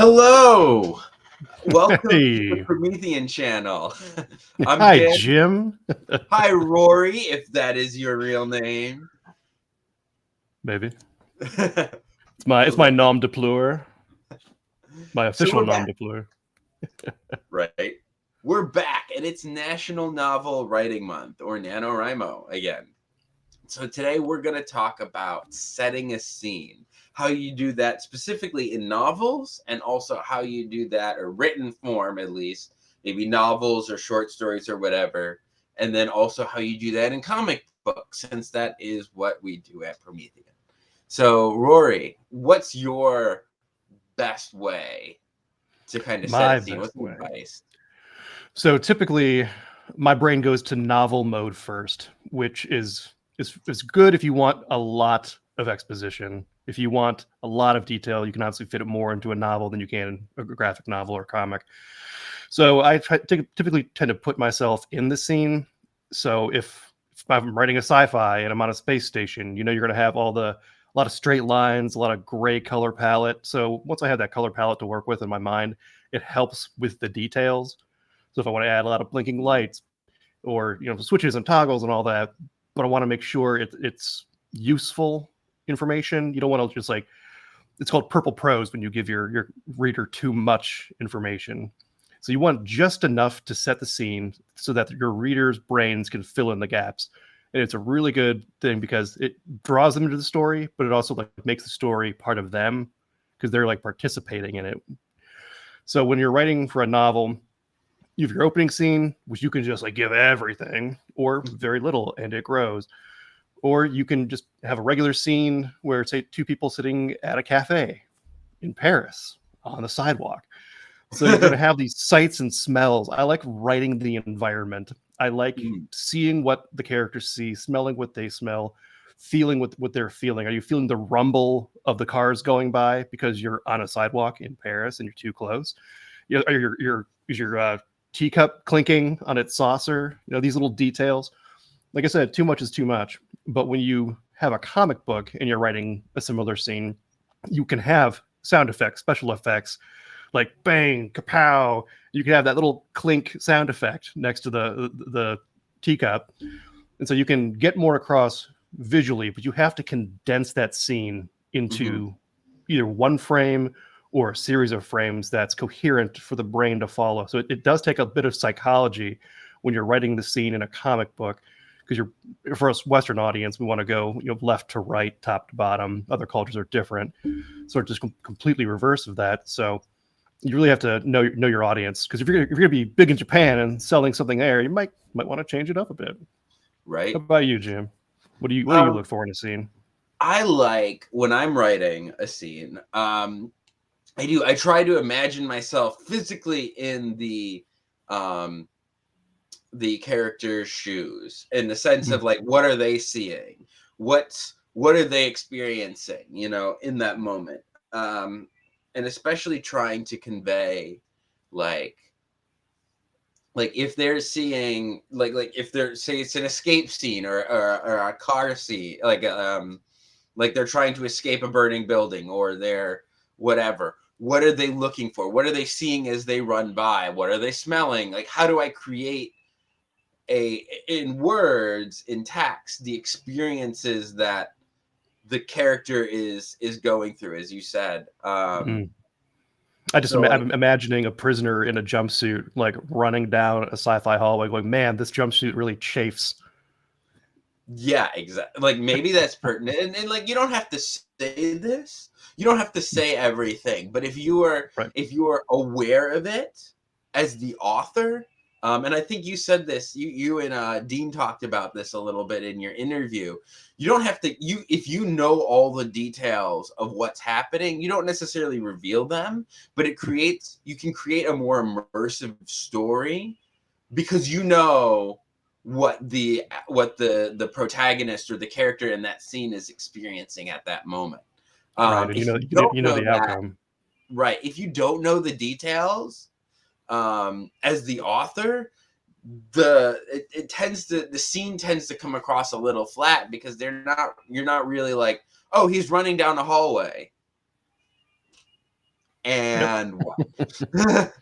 Hello, welcome to the Hey, Promethean channel. I'm hi Jim. Jim. Hi, Rory, if that is your real name. Maybe I it's my love nom de plume, my So official we're nom back, de plume. right? We're back, and it's National Novel Writing Month, or NaNoWriMo again. So today we're going to talk about setting a scene, how you do that specifically in novels, and also how you do that, or written form at least, maybe novels or short stories or whatever, and then also how you do that in comic books, since that is what we do at Promethean. So, Rory, what's your best way to kind of set a My scene? best What's the way. advice? So typically, my brain goes to novel mode first, which is good if you want a lot of exposition. If you want a lot of detail, you can obviously fit it more into a novel than you can in a graphic novel or comic. So typically tend to put myself in the scene. So if I'm writing a sci-fi and I'm on a space station, you're going to have a lot of straight lines, a lot of gray color palette. So once I have that color palette to work with in my mind, it helps with the details. So if I want to add a lot of blinking lights or switches and toggles and all that, but I want to make sure it's useful information. You don't want to just like it's called purple prose when you give your reader too much information. So you want just enough to set the scene so that your readers' brains can fill in the gaps. And it's a really good thing because it draws them into the story, but it also like makes the story part of them because they're like participating in it. So when you're writing for a novel, you have your opening scene, which you can just like give everything or very little and it grows. Or you can just have a regular scene where, say, two people sitting at a cafe in Paris on the sidewalk. So you're going to have these sights and smells. I like writing the environment. I like seeing what the characters see, smelling what they smell, feeling what they're feeling. Are you feeling the rumble of the cars going by because you're on a sidewalk in Paris and you're too close? Is your teacup clinking on its saucer? These little details. Like I said, too much is too much. But when you have a comic book and you're writing a similar scene, you can have sound effects, special effects, like bang, kapow. You can have that little clink sound effect next to the teacup, and so you can get more across visually. But you have to condense that scene into either one frame or a series of frames that's coherent for the brain to follow. So it does take a bit of psychology when you're writing the scene in a comic book because for us Western audience, we want to go left to right, top to bottom. Other cultures are different, so it's just completely reverse of that. So you really have to know your audience because if you're gonna be big in Japan and selling something there, you might want to change it up a bit. How Right? about you, Jim? What do you look for in a scene? I like when I'm writing a scene. I try to imagine myself physically in um the character's shoes in the sense Mhm. of like what are they seeing? What are they experiencing, in that moment? And especially trying to convey like if they're seeing if they're say it's an escape scene or a car scene, like they're trying to escape a burning building or they're whatever. What are they looking for? What are they seeing as they run by? What are they smelling? Like, how do I create in words, in text, the experiences that the character is going through, as you said. Mm. So like, I'm imagining a prisoner in a jumpsuit like running down a sci-fi hallway, going, "Man, this jumpsuit really chafes." yeah, exactly. Like maybe that's pertinent, and like you don't have to say this. You don't have to say everything, but Right. if you are aware of it as the author, and I think you said this. You and Dean talked about this a little bit in your interview. You don't have to. If you know all the details of what's happening, you don't necessarily reveal them, but you can create a more immersive story because you know what the protagonist or the character in that scene is experiencing at that moment. Right, and If you you don't know know the that, outcome. right? If you don't know the details, as the author, the scene tends to come across a little flat because you're not really like, oh, he's running down the hallway. and Yep. what?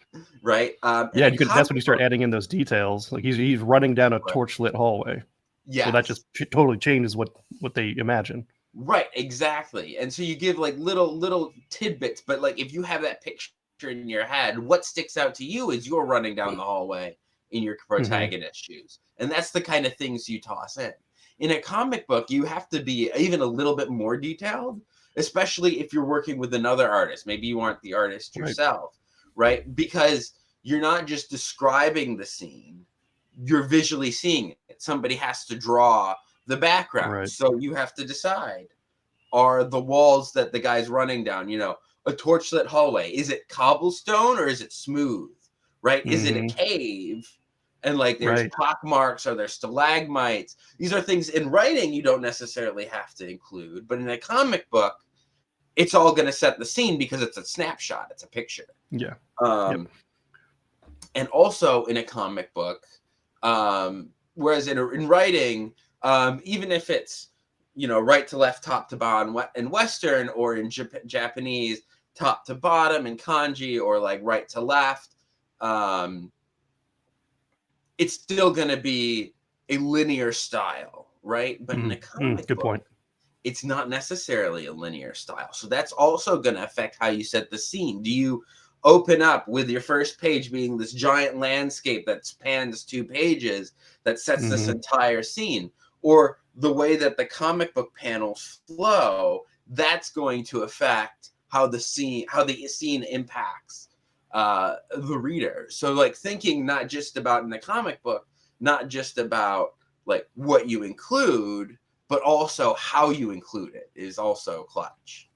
Right? In Yeah, a you could. That's when comic you start book, adding in those details. Like he's running down a right. torch-lit hallway. Well, that Yes. just totally changes what they imagine. Right, exactly. And so you give like little tidbits, but like if you have that picture in your head, what sticks out to you is you're running down the hallway in your Hmm. protagonist's shoes. And that's the kind of things you toss in. In a comic book, you have to be even a little bit more detailed, especially if you're working with another artist. Maybe you aren't the artist Right. yourself, right? Because you're not just describing the scene, you're visually seeing it. Somebody has to draw the background. Right. So you have to decide, are the walls that the guy's running down, a torchlit hallway, is it cobblestone or is it smooth? Right? Is it a Hmm. cave? And like there's Right. pock marks or there's stalagmites. These are things in writing you don't necessarily have to include, but in a comic book, it's all going to set the scene because it's a snapshot, it's a picture. Yeah. Yep. Um, and also in a comic book, whereas in writing, even if it's right to left, top to bottom in Western, or in Japanese, top to bottom in kanji, or like right to left, um, it's still going to be a linear style, right? But in a comic Good book, point. it's not necessarily a linear style. So that's also going to affect how you set the scene. Do you open up with your first page being this giant landscape that spans 2 pages that sets this Hmm. entire scene? Or the way that the comic book panels flow, that's going to affect how the scene impacts the reader. So like thinking not just about in the comic book, not just about like what you include, but also how you include it is also clutch.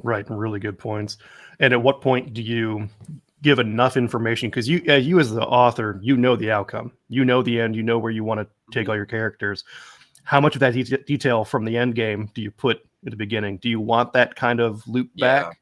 Right. Really good points. And at what point do you give enough information? Because you as the author, you know the outcome, you know the end, you know where you want to take Mhm. all your characters. How much of that detail from the end game do you put at the beginning? Do you want that kind of loop Yeah. back,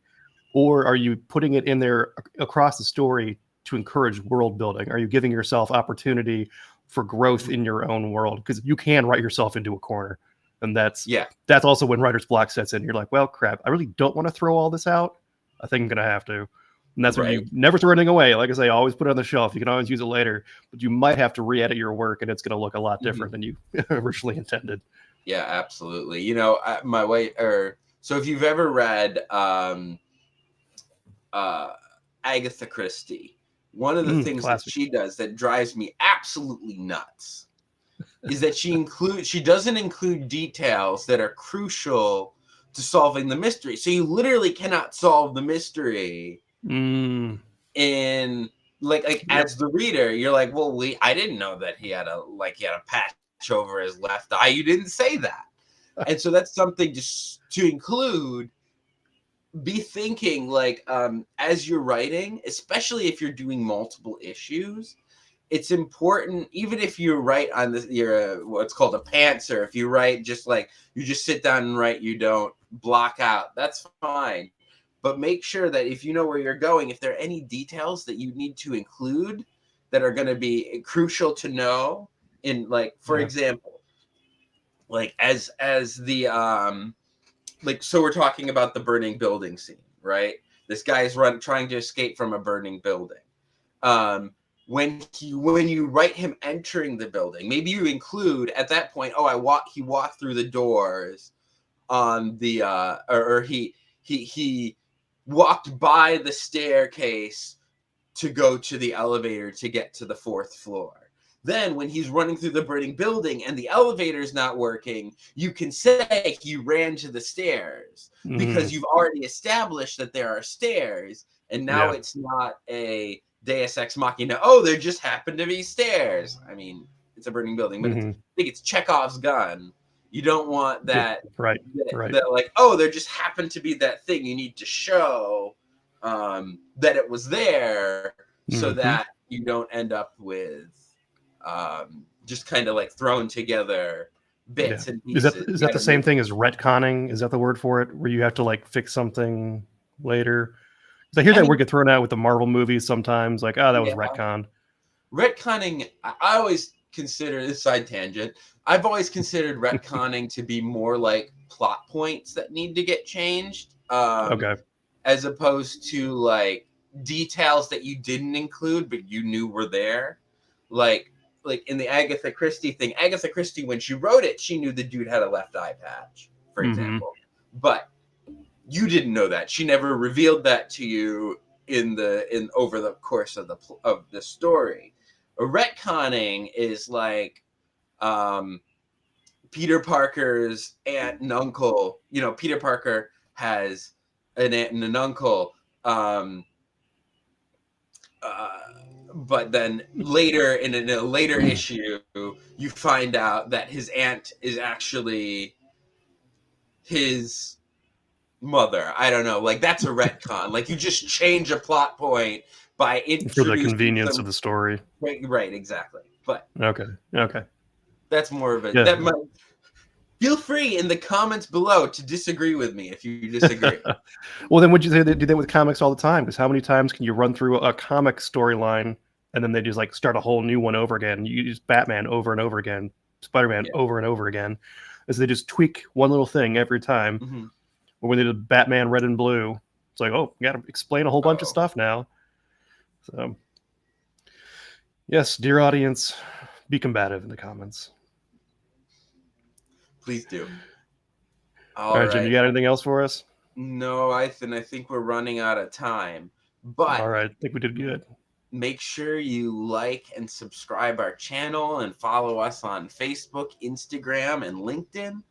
or are you putting it in there across the story to encourage world building? Are you giving yourself opportunity for growth Mhm. in your own world? Because you can write yourself into a corner, and that's Yeah. that's also when writer's block sets in. You're like, well, crap, I really don't want to throw all this out. I think I'm gonna have to. And that's when Right. you never throw anything away. Like I say, always put it on the shelf. You can always use it later, but you might have to re-edit your work, and it's going to look a lot Mhm. different than you originally intended. Yeah, absolutely. My way, or so if you've ever read uh Agatha Christie, one of the things that Classic. she does that drives me absolutely nuts is that she doesn't include details that are crucial to solving the mystery. So you literally cannot solve the mystery Mm, in like yep. as the reader, you're like, well, I didn't know that he had a patch over his left eye. You didn't say that. And so that's something just to include. Be thinking like as you're writing, especially if you're doing multiple issues, it's important, even if you write on this, you're what's called a pantser. If you write just like you just sit down and write, you don't block out, that's fine. But make sure that if you know where you're going, if there are any details that you need to include that are going to be crucial to know, in like for Yeah. example, like as the like so we're talking about the burning building scene, right? This guy's trying to escape from a burning building. um when you write him entering the building, maybe you include at that point, oh, he walked through the doors on the or he walked by the staircase to go to the elevator to get to the fourth floor. Then, when he's running through the burning building and the elevator's not working, you can say he ran to the stairs because Hmm. you've already established that there are stairs, and now Yeah. it's not a Deus Ex Machina. Oh, there just happened to be stairs. I mean, it's a burning building, but I Hmm. think it's Chekhov's gun. You don't want Yeah. that, Right. that, Right. that like, oh, there just happened to be that thing. You need to show that it was there so Hmm. that you don't end up with just kind of like thrown together Yeah. bits and Is that pieces. is You that got the to make same thing as retconning? Is that the word for it? Where you have to like fix something later? 'Cause I hear I that word mean, get thrown out with the Marvel movies sometimes. Like, oh, that was yeah, retconned. retconning. I always consider this side tangent. I've always considered retconning to be more like plot points that need to get changed. Okay. as opposed to like details that you didn't include but you knew were there. Like in the Agatha Christie thing, Agatha Christie, when she wrote it, she knew the dude had a left eye patch, for example. But you didn't know that. She never revealed that to you in over the course of the story. A retconning is like Peter Parker's aunt and uncle. You know, Peter Parker has an aunt and an uncle. But then later in a later issue, you find out that his aunt is actually his mother. I don't know. Like that's a retcon. Like you just change a plot point by For the introducing convenience some. of the story. Right, exactly. But Okay. that's more of it. Yeah. That might. Feel free in the comments below to disagree with me if you disagree. Well, then would you say they do that with comics all the time? Because how many times can you run through a comic storyline and then they just like start a whole new one over again? You use Batman over and over again, Spider-Man over and over again, as they just tweak one little thing every time. Mm-hmm. Or when they did Batman Red and Blue, it's like, oh, you got to explain a whole bunch of stuff now. So, yes, dear audience, be combative in the comments. Please do. All right, Jim, you got anything else for us? No, I think we're running out of time. But all right, I think we did good. Make sure you like and subscribe our channel and follow us on Facebook, Instagram, and LinkedIn.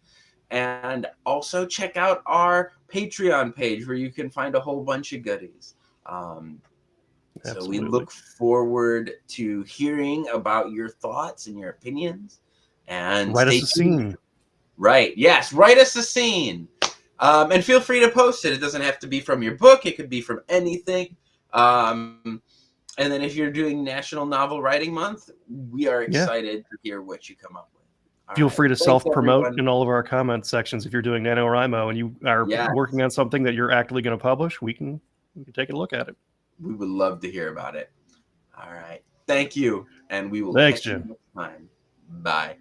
And also check out our Patreon page where you can find a whole bunch of goodies. So we look forward to hearing about your thoughts and your opinions. And write us a scene. Right. Yes. Write us a scene. And feel free to post it. It doesn't have to be from your book. It could be from anything. And then if you're doing National Novel Writing Month, we are excited to hear what you come up with. Feel free to self-promote in all of our comment sections. If you're doing NaNoWriMo and you are working on something that you're actively going to publish, we can take a look at it. We would love to hear about it. All right. Thank you. And we will Thanks, catch you Jim. next time. Bye.